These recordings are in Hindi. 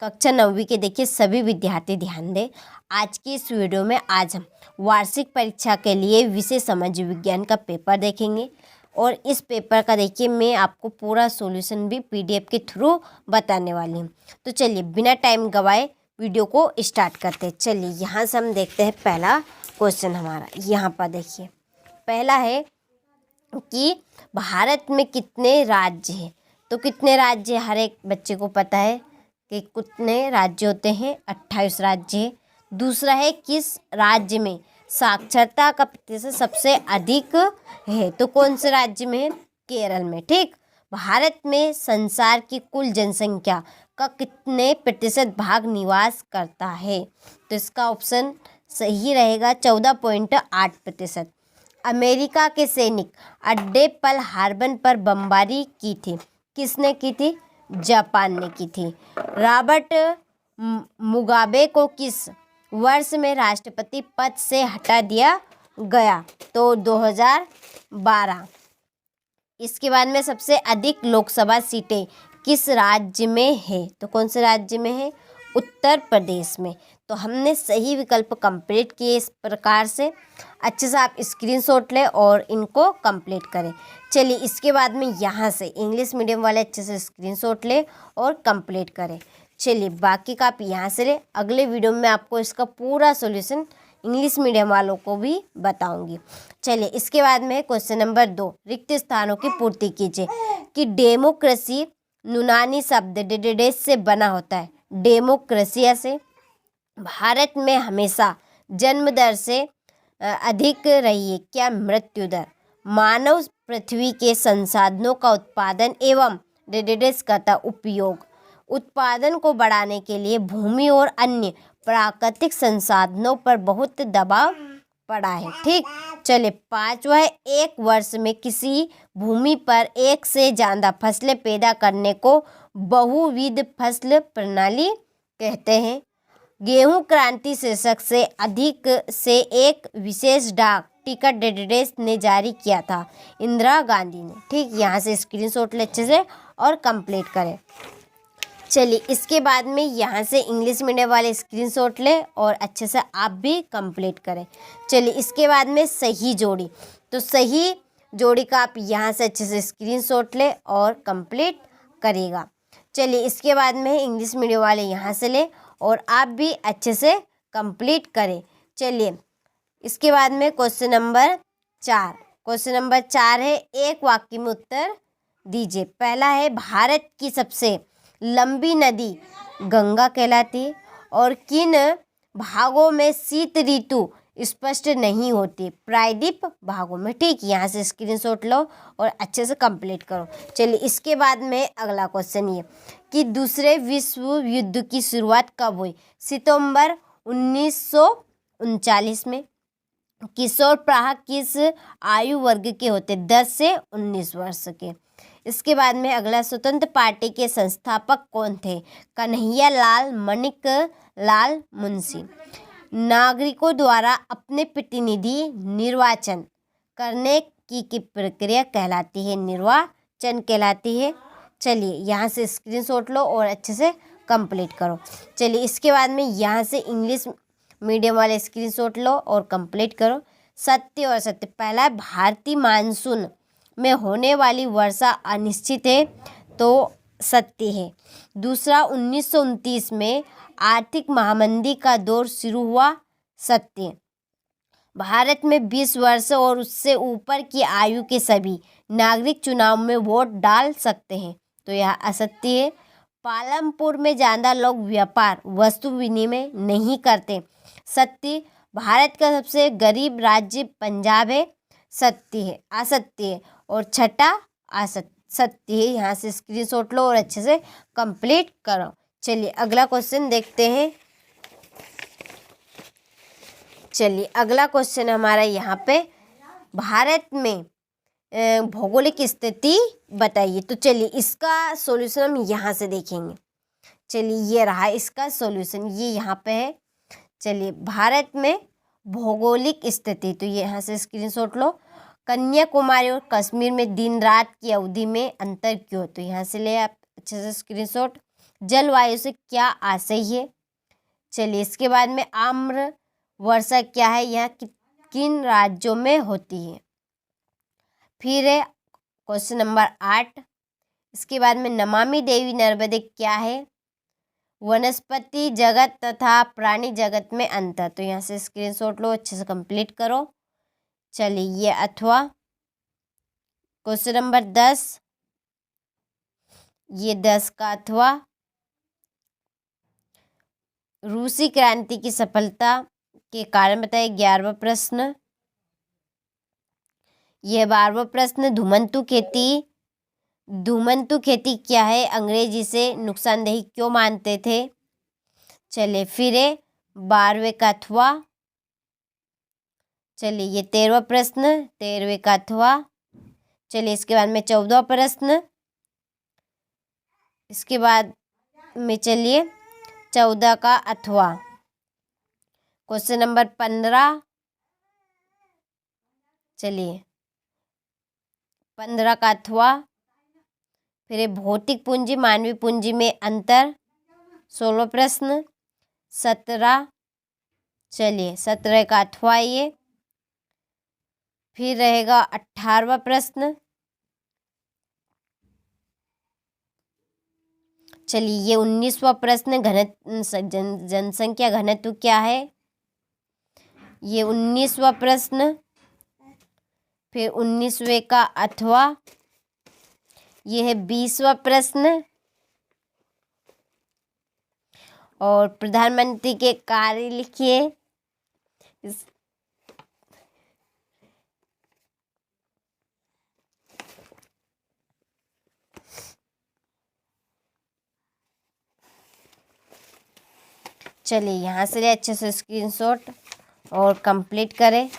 कक्षा 9वीं के देखिए सभी विद्यार्थी ध्यान दें। आज की इस वीडियो में आज हम वार्षिक परीक्षा के लिए विषय समाज विज्ञान का पेपर देखेंगे और इस पेपर का देखिए मैं आपको पूरा सॉल्यूशन भी पीडीएफ के थ्रू बताने वाली हूँ। तो चलिए बिना टाइम गवाए वीडियो को स्टार्ट करते हैं। चलिए यहाँ से हम देखते हैं पहला क्वेश्चन हमारा। यहाँ पर देखिए पहला है कि भारत में कितने राज्य हैं। तो कितने राज्य हर एक बच्चे को पता है कि कितने राज्य होते हैं, 28 राज्य है। दूसरा है किस राज्य में साक्षरता का प्रतिशत सबसे अधिक है। तो कौन से राज्य में है? केरल में। ठीक। भारत में संसार की कुल जनसंख्या का कितने प्रतिशत भाग निवास करता है। तो इसका ऑप्शन सही रहेगा 14.8%। अमेरिका के सैनिक अड्डे पर्ल हार्बर पर बमबारी की थी। किसने की थी? जापान ने की थी। रॉबर्ट मुगाबे को किस वर्ष में राष्ट्रपति पद से हटा दिया गया? तो 2012। इसके बाद में सबसे अधिक लोकसभा सीटें किस राज्य में है? तो कौन से राज्य में है? उत्तर प्रदेश में। तो हमने सही विकल्प कंप्लीट किए। इस प्रकार से अच्छे से आप स्क्रीनशॉट लें और इनको कंप्लीट करें। चलिए इसके बाद में यहाँ से इंग्लिश मीडियम वाले अच्छे से स्क्रीनशॉट लें और कंप्लीट करें। चलिए बाकी का आप यहाँ से लें। अगले वीडियो में आपको इसका पूरा सॉल्यूशन इंग्लिश मीडियम वालों को भी बताऊंगी। चलिए इसके बाद में क्वेश्चन नंबर 2, रिक्त स्थानों की पूर्ति कीजिए। कि डेमोक्रेसी यूनानी शब्द डेडेडेस से बना होता है। डेमोक्रेसिया से। भारत में हमेशा जन्म दर से अधिक रही है क्या मृत्यु दर? मानव पृथ्वी के संसाधनों का उत्पादन एवं डेडेडेस का उपयोग उत्पादन को बढ़ाने के लिए भूमि और अन्य प्राकृतिक संसाधनों पर बहुत दबाव पड़ा है। ठीक। चलिए पांचवा है एक वर्ष में किसी भूमि पर एक से ज़्यादा फसलें पैदा करने को बहुविध फसल प्रणाली कहते हैं। गेहूं क्रांति शीर्षक से अधिक से एक विशेष डाक टिकट डेडेडेस ने जारी किया था। इंदिरा गांधी ने। ठीक। यहाँ से स्क्रीनशॉट ले अच्छे से और कंप्लीट करें। चलिए इसके बाद में यहाँ से इंग्लिश मीडियम वाले स्क्रीनशॉट लें और अच्छे से आप भी कंप्लीट करें। चलिए इसके बाद में सही जोड़ी। तो सही जोड़ी का आप यहाँ से अच्छे से स्क्रीनशॉट लें और कंप्लीट करिएगा। चलिए इसके बाद में इंग्लिश मीडियम वाले यहाँ से लें और आप भी अच्छे से कंप्लीट करें। चलिए इसके बाद में क्वेश्चन नंबर 4। क्वेश्चन नंबर 4 है एक वाक्य में उत्तर दीजिए। पहला है भारत की सबसे लंबी नदी गंगा कहलाती है और किन भागों में शीत ऋतु स्पष्ट नहीं होती? प्रायद्वीप भागों में। ठीक। यहाँ से स्क्रीनशॉट लो और अच्छे से कंप्लीट करो। चलिए इसके बाद में अगला क्वेश्चन ये कि दूसरे विश्व युद्ध की शुरुआत कब हुई? सितंबर 1939 में। किशोर प्राह किस आयु वर्ग के होते? 10 से 19 वर्ष के। इसके बाद में अगला स्वतंत्र पार्टी के संस्थापक कौन थे? कन्हैया लाल माणिक लाल मुंशी। नागरिकों द्वारा अपने प्रतिनिधि निर्वाचन करने की प्रक्रिया कहलाती है? निर्वाचन कहलाती है। चलिए यहाँ से स्क्रीनशॉट लो और अच्छे से कंप्लीट करो। चलिए इसके बाद में यहाँ से इंग्लिश मीडियम वाले स्क्रीनशॉट लो और कंप्लीट करो। सत्य और सत्य। पहला भारतीय मानसून में होने वाली वर्षा अनिश्चित है। तो सत्य है। दूसरा 1929 में आर्थिक महामंदी का दौर शुरू हुआ। सत्य। भारत में 20 वर्ष और उससे ऊपर की आयु के सभी नागरिक चुनाव में वोट डाल सकते हैं। तो यह असत्य है। पालमपुर में ज़्यादा लोग व्यापार वस्तु विनिमय नहीं करते। सत्य। भारत का सबसे गरीब राज्य पंजाब है। सत्य है। असत्य है। और छठा सत्य है। यहाँ से स्क्रीनशॉट लो और अच्छे से कंप्लीट करो। चलिए अगला क्वेश्चन देखते हैं। चलिए अगला क्वेश्चन हमारा यहाँ पे भारत में भौगोलिक स्थिति बताइए। तो चलिए इसका सॉल्यूशन हम यहाँ से देखेंगे। चलिए ये रहा इसका सॉल्यूशन, ये यहाँ पे है। चलिए भारत में भौगोलिक स्थिति, तो ये यहाँ से स्क्रीनशॉट लो। कन्याकुमारी और कश्मीर में दिन रात की अवधि में अंतर क्यों? तो यहाँ से ले आप अच्छे से स्क्रीनशॉट। जलवायु से क्या आशय है। चलिए इसके बाद में आम्र वर्षा क्या है, यह किन राज्यों में होती है। फिर है क्वेश्चन नंबर 8, इसके बाद में नमामि देवी नर्मदे क्या है, वनस्पति जगत तथा प्राणी जगत में अंतर। तो यहाँ से स्क्रीनशॉट लो, अच्छे से कंप्लीट करो। चलिए ये अथवा क्वेश्चन नंबर 10, ये 10 का अथवा रूसी क्रांति की सफलता के कारण बताइए। 11वां प्रश्न, यह 12वां प्रश्न, धूमंतु खेती क्या है, अंग्रेज इसे नुकसानदेही क्यों मानते थे। चलिए फिर 12वें का अथवा, चलिए ये 13वां प्रश्न, 13वें का अथवा। चलिए इसके बाद में 14वां प्रश्न, इसके बाद में चलिए 14 का अथवा क्वेश्चन नंबर 15, चलिए 15 का अथवा। फिर भौतिक पूंजी मानवीय पूंजी में अंतर, 16वां प्रश्न। 17, चलिए 17 का अथवा ये। फिर रहेगा 18वां प्रश्न, चलिए ये 19वां प्रश्न, जनसंख्या घनत्व क्या है, ये 19वां प्रश्न। फिर 19वें का अथवा, ये है 20वां प्रश्न। और प्रधानमंत्री के कार्य लिखिए। चलिए यहाँ से ले अच्छे से स्क्रीनशॉट और कंप्लीट करें।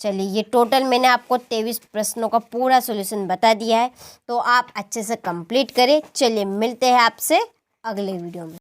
चलिए ये टोटल मैंने आपको 23 प्रश्नों का पूरा सॉल्यूशन बता दिया है, तो आप अच्छे से कंप्लीट करें। चलिए मिलते हैं आपसे अगले वीडियो में।